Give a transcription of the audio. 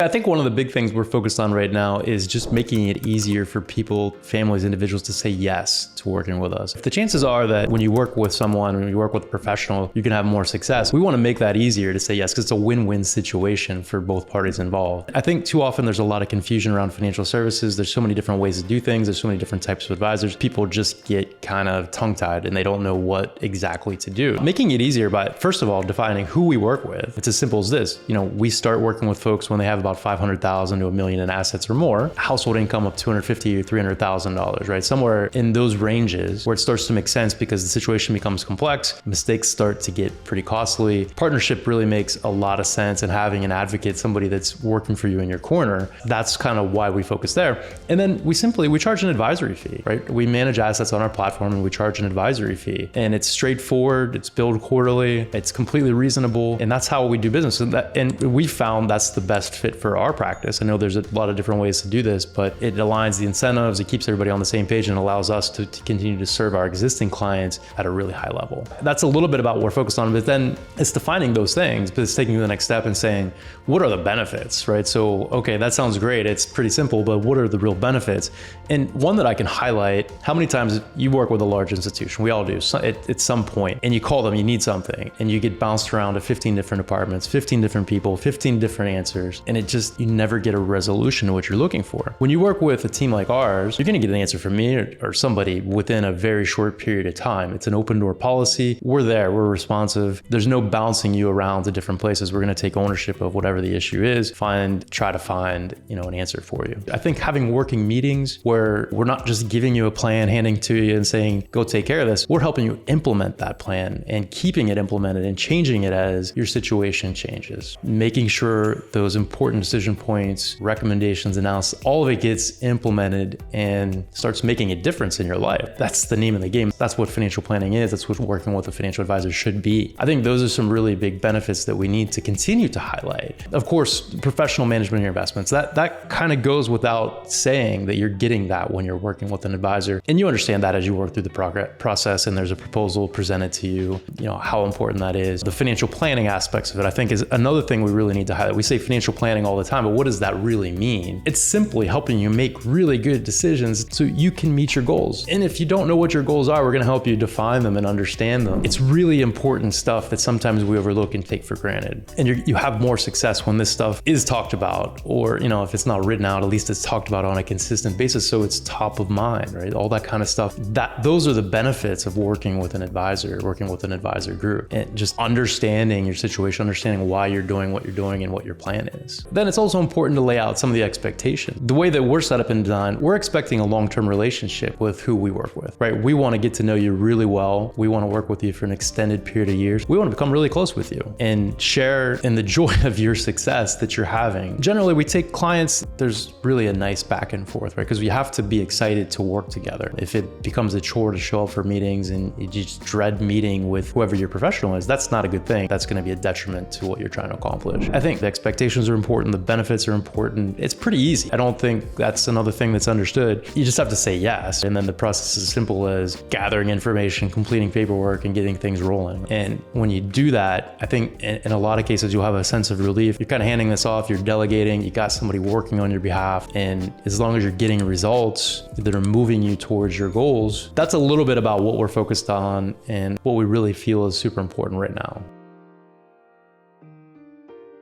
I think one of the big things we're focused on right now is just making it easier for people, families, individuals to say yes to working with us. The chances are that when you work with someone, when you work with a professional, you can have more success. We want to make that easier to say yes because it's a win-win situation for both parties involved. I think too often there's a lot of confusion around financial services. There's so many different ways to do things. There's so many different types of advisors. People just get kind of tongue-tied and they don't know what exactly to do. Making it easier by, first of all, defining who we work with. It's as simple as this. We start working with folks when they have about $500,000 to $1 million in assets or more, household income of $250,000 or $300,000, right? Somewhere in those ranges where it starts to make sense because the situation becomes complex, mistakes start to get pretty costly. Partnership really makes a lot of sense, and having an advocate, somebody that's working for you in your corner, that's kind of why we focus there. And then we charge an advisory fee, right? We manage assets on our platform and we charge an advisory fee. And it's straightforward, it's billed quarterly, it's completely reasonable, and that's how we do business. And we found that's the best fit for our practice. I know there's a lot of different ways to do this, but it aligns the incentives, it keeps everybody on the same page, and allows us to continue to serve our existing clients at a really high level. That's a little bit about what we're focused on, but then it's defining those things, but it's taking the next step and saying, what are the benefits, right? So, okay, that sounds great. It's pretty simple, but what are the real benefits? And one that I can highlight, how many times you work with a large institution, we all do at some point, and you call them, you need something, and you get bounced around to 15 different departments, 15 different people, 15 different answers, and you never get a resolution to what you're looking for. When you work with a team like ours, you're gonna get an answer from me or somebody within a very short period of time. It's an open door policy. We're there, we're responsive. There's no bouncing you around to different places. We're gonna take ownership of whatever the issue is, try to find, an answer for you. I think having working meetings where we're not just giving you a plan, handing to you and saying, go take care of this. We're helping you implement that plan and keeping it implemented and changing it as your situation changes. Making sure those important decision points, recommendations, analysis, all of it gets implemented and starts making a difference in your life. That's the name of the game. That's what financial planning is. That's what working with a financial advisor should be. I think those are some really big benefits that we need to continue to highlight. Of course, professional management of your investments, that kind of goes without saying that you're getting that when you're working with an advisor. And you understand that as you work through the process and there's a proposal presented to you, how important that is. The financial planning aspects of it, I think, is another thing we really need to highlight. We say financial planning all the time, but what does that really mean? It's simply helping you make really good decisions so you can meet your goals. And if you don't know what your goals are, we're going to help you define them and understand them. It's really important stuff that sometimes we overlook and take for granted. And you have more success when this stuff is talked about, or, if it's not written out, at least it's talked about on a consistent basis so it's top of mind, right? All that kind of stuff. Those are the benefits of working with an advisor, working with an advisor group, and just understanding your situation, understanding why you're doing what you're doing and what your plan is. Then it's also important to lay out some of the expectations. The way that we're set up and designed, we're expecting a long-term relationship with who we work with, right? We want to get to know you really well. We want to work with you for an extended period of years. We want to become really close with you and share in the joy of your success that you're having. Generally, we take clients, there's really a nice back and forth, right? Because we have to be excited to work together. If it becomes a chore to show up for meetings and you just dread meeting with whoever your professional is, that's not a good thing. That's going to be a detriment to what you're trying to accomplish. I think the expectations are important. The benefits are important. It's pretty easy. I don't think that's another thing that's understood. You just have to say yes. And then the process is as simple as gathering information, completing paperwork, and getting things rolling. And when you do that, I think in a lot of cases, you'll have a sense of relief. You're kind of handing this off, you're delegating, you got somebody working on your behalf. And as long as you're getting results that are moving you towards your goals, that's a little bit about what we're focused on and what we really feel is super important right now.